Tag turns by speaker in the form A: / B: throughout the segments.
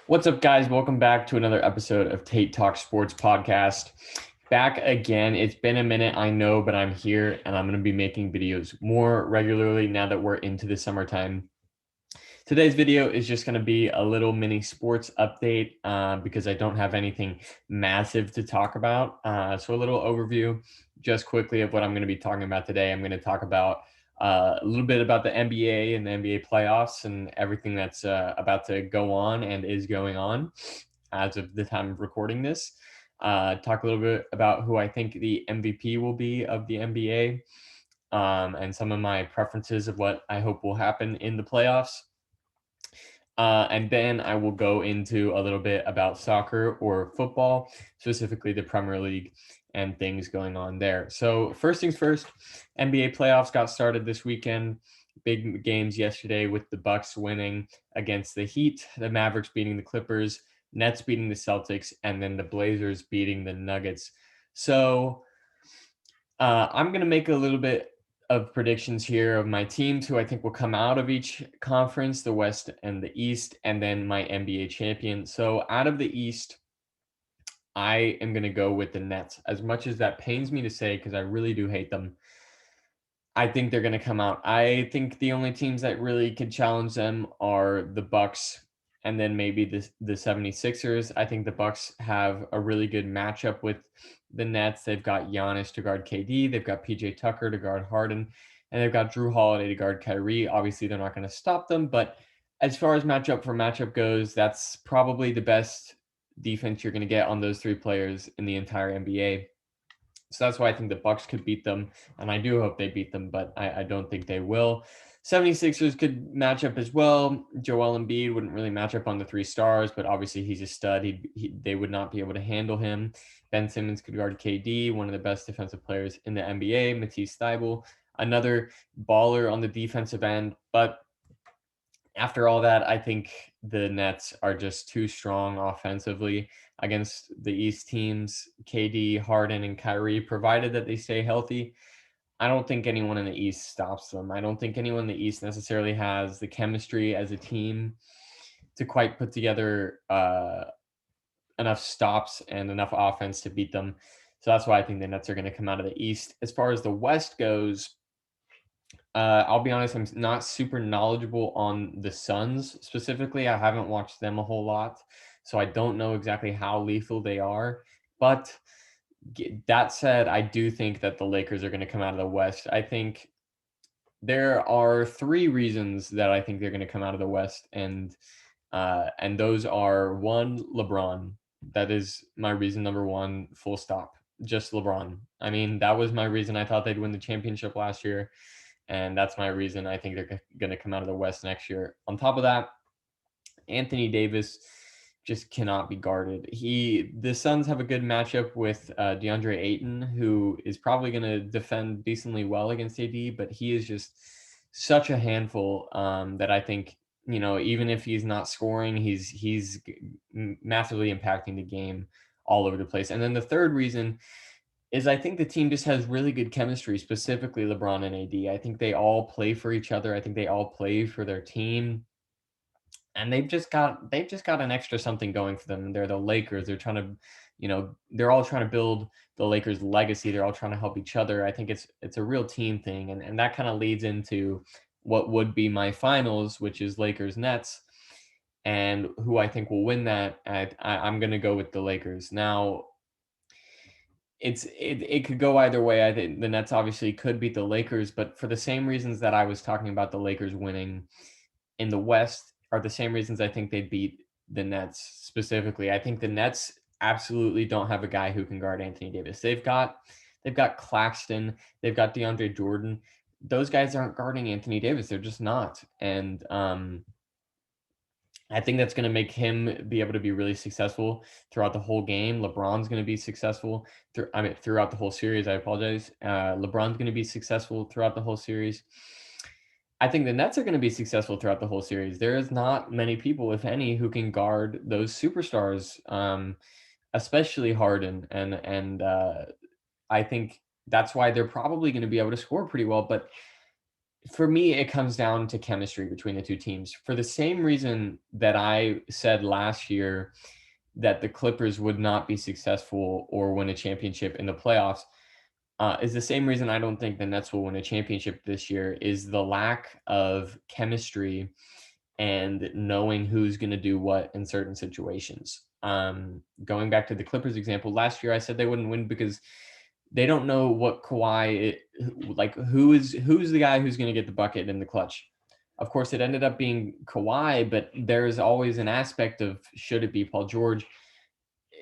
A: What's up, guys? Welcome back to another episode of Tait Talk Sports Podcast. Back again. It's been a minute, I know, but I'm here and I'm going to be making videos more regularly now that we're into the summertime. Today's video is just going to be a little mini sports update because I don't have anything massive to talk about. So a little overview just quickly of what I'm going to be talking about today. I'm going to talk about a little bit about the NBA and the NBA playoffs and everything that's about to go on and is going on as of the time of recording this. Talk a little bit about who I think the MVP will be of the NBA and some of my preferences of what I hope will happen in the playoffs. And then I will go into a little bit about soccer or football, specifically the Premier League and things going on there. So first things first, NBA playoffs got started this weekend. Big games yesterday with the Bucks winning against the Heat, the Mavericks beating the Clippers, Nets beating the Celtics, and then the Blazers beating the Nuggets. So I'm going to make a little bit of predictions here of my teams who I think will come out of each conference, the West and the East, and then my NBA champion. So out of the East, I am going to go with the Nets. As much as that pains me to say, because I really do hate them, I think they're going to come out. I think the only teams that really could challenge them are the Bucks and then maybe the 76ers. I think the Bucks have a really good matchup with the Nets. They've got Giannis to guard KD, they've got PJ Tucker to guard Harden, and they've got Drew Holiday to guard Kyrie. Obviously, they're not going to stop them, but as far as matchup for matchup goes, that's probably the best defense you're going to get on those three players in the entire NBA. So that's why I think the Bucks could beat them, and I do hope they beat them, but I don't think they will. 76ers could match up as well. Joel Embiid wouldn't really match up on the three stars, but obviously he's a stud. They would not be able to handle him. Ben Simmons could guard KD, one of the best defensive players in the NBA. Matisse Thybulle, another baller on the defensive end. But after all that, I think the Nets are just too strong offensively against the East teams, KD, Harden, and Kyrie, provided that they stay healthy. I don't think anyone in the East stops them. I don't think anyone in the East necessarily has the chemistry as a team to quite put together enough stops and enough offense to beat them. So that's why I think the Nets are going to come out of the East. As far as the West goes, I'll be honest, I'm not super knowledgeable on the Suns specifically. I haven't watched them a whole lot, so I don't know exactly how lethal they are. But that said, I do think that the Lakers are going to come out of the West. I think there are three reasons that I think they're going to come out of the West, and those are one, LeBron. That is my reason number one. Full stop. Just LeBron. I mean, that was my reason I thought they'd win the championship last year. And that's my reason I think they're going to come out of the West next year. On top of that, Anthony Davis just cannot be guarded. The Suns have a good matchup with DeAndre Ayton, who is probably going to defend decently well against AD, but he is just such a handful that I think, even if he's not scoring, he's massively impacting the game all over the place. And then the third reason is I think the team just has really good chemistry, specifically LeBron and AD. I think they all play for each other. I think they all play for their team. And they've just got an extra something going for them. They're the Lakers. They're trying to, they're all trying to build the Lakers legacy. They're all trying to help each other. I think it's a real team thing. And that kind of leads into what would be my finals, which is Lakers Nets. And who I think will win that. I'm going to go with the Lakers. Now, it could go either way. I think the Nets obviously could beat the Lakers, but for the same reasons that I was talking about the Lakers winning in the West are the same reasons I think they beat the Nets specifically. I think the Nets absolutely don't have a guy who can guard Anthony Davis. They've got Claxton, they've got DeAndre Jordan. Those guys aren't guarding Anthony Davis. They're just not. And I think that's going to make him be able to be really successful throughout the whole game. LeBron's going to be successful throughout the whole series. I apologize. LeBron's going to be successful throughout the whole series. I think the Nets are going to be successful throughout the whole series. There is not many people, if any, who can guard those superstars, especially Harden, and I think that's why they're probably going to be able to score pretty well. But for me, it comes down to chemistry between the two teams. For the same reason that I said last year that the Clippers would not be successful or win a championship in the playoffs, is the same reason I don't think the Nets will win a championship this year, is the lack of chemistry and knowing who's going to do what in certain situations. Going back to the Clippers example, last year I said they wouldn't win because they don't know what like who's the guy who's going to get the bucket in the clutch. Of course, it ended up being Kawhi, but there's always an aspect of should it be Paul George?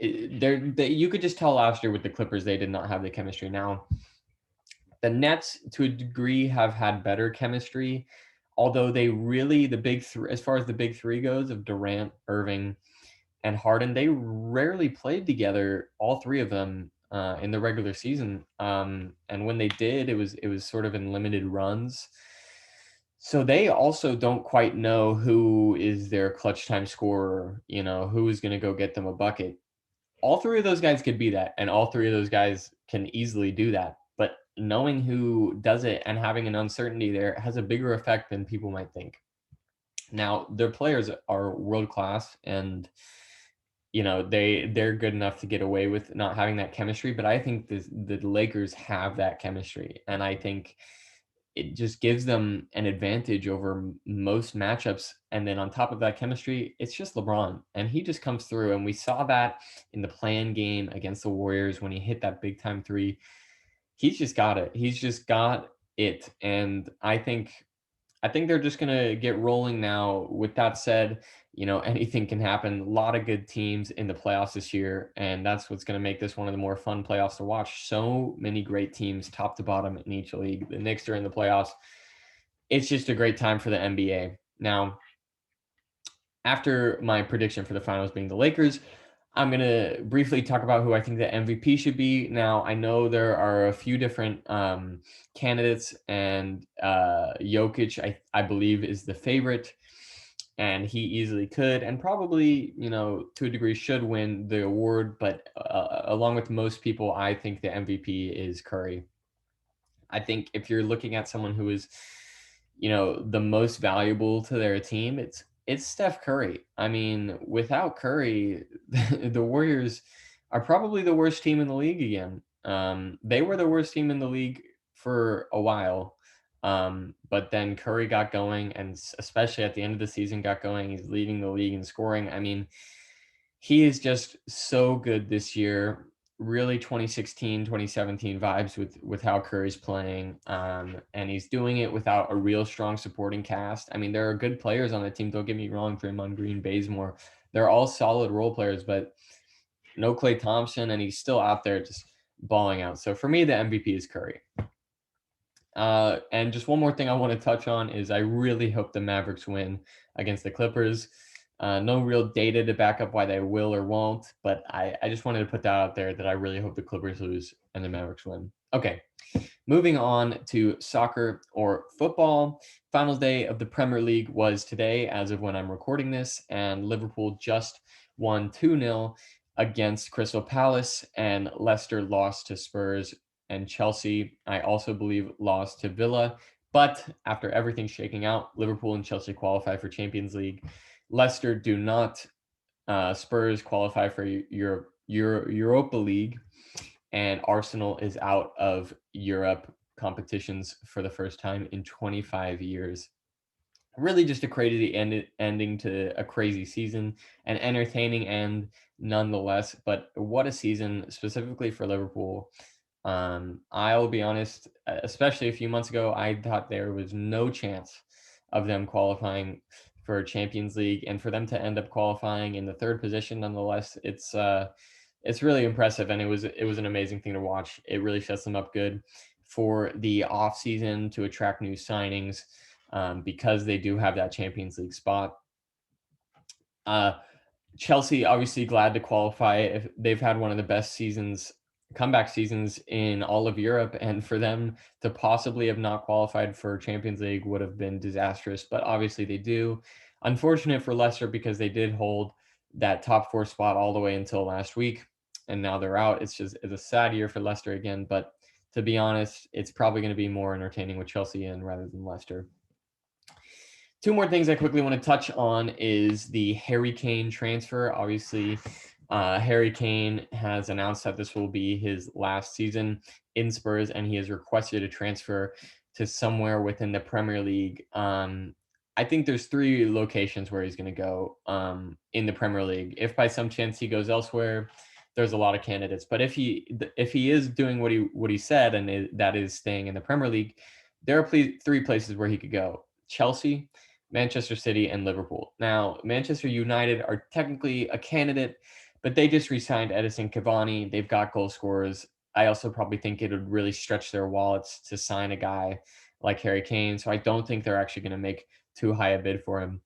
A: You could just tell last year with the Clippers they did not have the chemistry. Now the Nets, to a degree, have had better chemistry, although they really, the big three, as far as the big three goes, of Durant, Irving, and Harden, they rarely played together, all three of them, in the regular season. And when they did, it was sort of in limited runs. So they also don't quite know who is their clutch time scorer, who is going to go get them a bucket. All three of those guys could be that, and all three of those guys can easily do that. But knowing who does it and having an uncertainty there has a bigger effect than people might think. Now, their players are world class, and they're good enough to get away with not having that chemistry. But I think the Lakers have that chemistry, and I think it just gives them an advantage over most matchups. And then on top of that chemistry, it's just LeBron, and he just comes through. And we saw that in the play-in game against the Warriors when he hit that big time three. He's just got it. He's just got it. And I think they're just going to get rolling now. With that said, anything can happen. A lot of good teams in the playoffs this year, and that's what's going to make this one of the more fun playoffs to watch. So many great teams, top to bottom, in each league. The Knicks are in the playoffs. It's just a great time for the NBA. Now, after my prediction for the finals being the Lakers, I'm going to briefly talk about who I think the MVP should be. Now, I know there are a few different candidates, and Jokic, I believe, is the favorite, and he easily could and probably, to a degree, should win the award. But along with most people, I think the MVP is Curry. I think if you're looking at someone who is, the most valuable to their team, it's Steph Curry. I mean, without Curry, the Warriors are probably the worst team in the league again. They were the worst team in the league for a while. But then Curry got going, and especially at the end of the season got going. He's leading the league in scoring. I mean, he is just so good this year. Really 2016, 2017 vibes with how Curry's playing. And he's doing it without a real strong supporting cast. I mean, there are good players on the team. Don't get me wrong, Draymond Green, Bazemore. They're all solid role players, but no Klay Thompson, and he's still out there just balling out. So for me, the MVP is Curry. And just one more thing I want to touch on is I really hope the Mavericks win against the Clippers. No real data to back up why they will or won't, but I just wanted to put that out there that I really hope the Clippers lose and the Mavericks win. Okay, moving on to soccer or football. Finals day of the Premier League was today as of when I'm recording this, and Liverpool just won 2-0 against Crystal Palace, and Leicester lost to Spurs, and Chelsea, I also believe, lost to Villa. But after everything shaking out, Liverpool and Chelsea qualify for Champions League. Leicester do not. Spurs qualify for Europa League, and Arsenal is out of Europe competitions for the first time in 25 years. Really just a crazy ending to a crazy season, an entertaining end nonetheless, but what a season specifically for Liverpool. I'll be honest, especially a few months ago, I thought there was no chance of them qualifying for Champions League, and for them to end up qualifying in the third position nonetheless, it's really impressive, and it was an amazing thing to watch. It really sets them up good for the off season to attract new signings, because they do have that Champions League spot. Chelsea obviously glad to qualify. If they've had one of the best comeback seasons in all of Europe, and for them to possibly have not qualified for Champions League would have been disastrous, but obviously they do. Unfortunate for Leicester because they did hold that top four spot all the way until last week, and now they're out. It's a sad year for Leicester again, but to be honest, it's probably going to be more entertaining with Chelsea in rather than Leicester. Two more things I quickly want to touch on is the Harry Kane transfer. Obviously, Harry Kane has announced that this will be his last season in Spurs, and he has requested a transfer to somewhere within the Premier League. I think there's three locations where he's going to go in the Premier League. If by some chance he goes elsewhere, there's a lot of candidates. But if he is doing what he said, and that is staying in the Premier League, there are three places where he could go: Chelsea, Manchester City, and Liverpool. Now, Manchester United are technically a candidate, but they just re-signed Edison Cavani. They've got goal scorers. I also probably think it would really stretch their wallets to sign a guy like Harry Kane. So I don't think they're actually going to make too high a bid for him.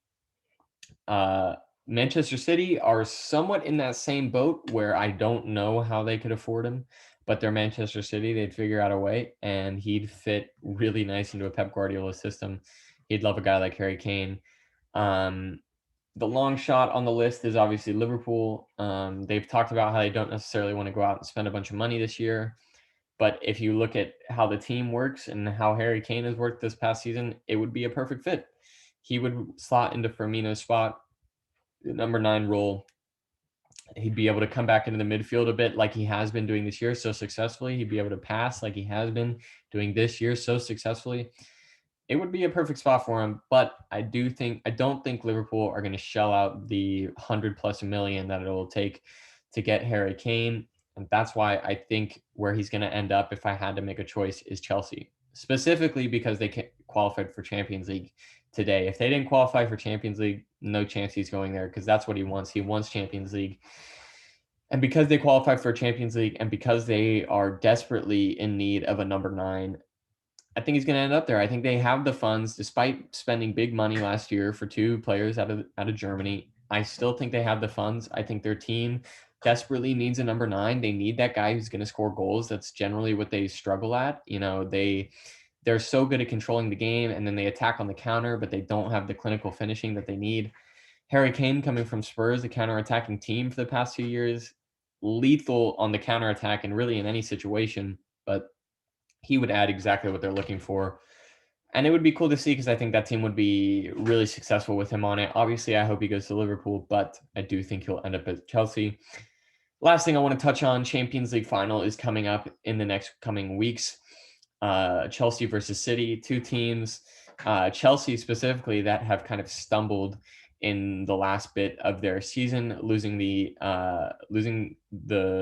A: Manchester City are somewhat in that same boat where I don't know how they could afford him, but they're Manchester City. They'd figure out a way, and he'd fit really nice into a Pep Guardiola system. He'd love a guy like Harry Kane. The long shot on the list is obviously Liverpool. They've talked about how they don't necessarily want to go out and spend a bunch of money this year. But if you look at how the team works and how Harry Kane has worked this past season, it would be a perfect fit. He would slot into Firmino's spot, the number 9 role. He'd be able to come back into the midfield a bit like he has been doing this year so successfully. He'd be able to pass like he has been doing this year so successfully. It would be a perfect spot for him, but I don't think Liverpool are going to shell out the 100+ million that it will take to get Harry Kane. And that's why I think where he's going to end up, if I had to make a choice, is Chelsea, specifically because they qualified for Champions League today. If they didn't qualify for Champions League, no chance he's going there, because that's what he wants. He wants Champions League. And because they qualified for Champions League and because they are desperately in need of a number 9, I think he's going to end up there. I think they have the funds, despite spending big money last year for 2 players out of Germany. I still think they have the funds. I think their team desperately needs a number 9. They need that guy who's going to score goals. That's generally what they struggle at. They're so good at controlling the game, and then they attack on the counter, but they don't have the clinical finishing that they need. Harry Kane, coming from Spurs, the counter-attacking team for the past few years, lethal on the counter-attack and really in any situation, but he would add exactly what they're looking for. And it would be cool to see, because I think that team would be really successful with him on it. Obviously, I hope he goes to Liverpool, but I do think he'll end up at Chelsea. Last thing I want to touch on, Champions League final is coming up in the next coming weeks. Chelsea versus City, 2 teams, Chelsea specifically, that have kind of stumbled in the last bit of their season, losing the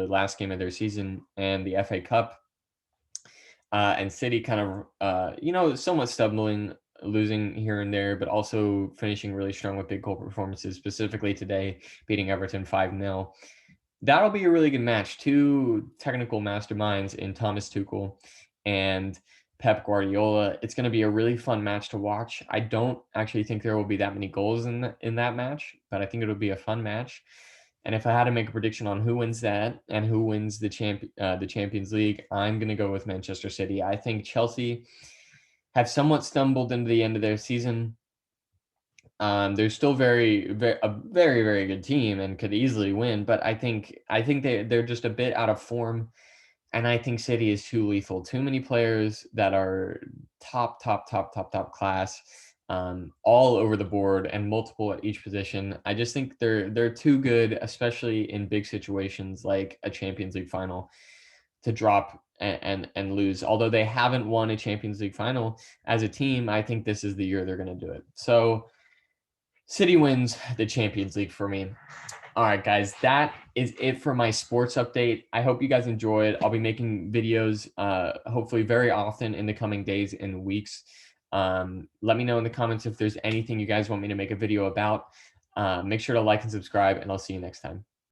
A: last game of their season and the FA Cup. And City kind of, somewhat stumbling, losing here and there, but also finishing really strong with big goal performances, specifically today, beating Everton 5-0. That'll be a really good match. 2 technical masterminds in Thomas Tuchel and Pep Guardiola. It's going to be a really fun match to watch. I don't actually think there will be that many goals in that match, but I think it'll be a fun match. And if I had to make a prediction on who wins that and who wins the Champions League, I'm going to go with Manchester City. I think Chelsea have somewhat stumbled into the end of their season. They're still a very, very good team and could easily win, but I think they're just a bit out of form. And I think City is too lethal. Too many players that are top class, all over the board and multiple at each position. I just think they're too good, especially in big situations like a Champions League final, to drop and lose. Although they haven't won a Champions League final as a team, I think this is the year they're going to do it. So City wins the Champions League for me. All right, guys, that is it for my sports update. I hope you guys enjoyed. I'll be making videos hopefully very often in the coming days and weeks. Let me know in the comments if there's anything you guys want me to make a video about. Make sure to like and subscribe, and I'll see you next time.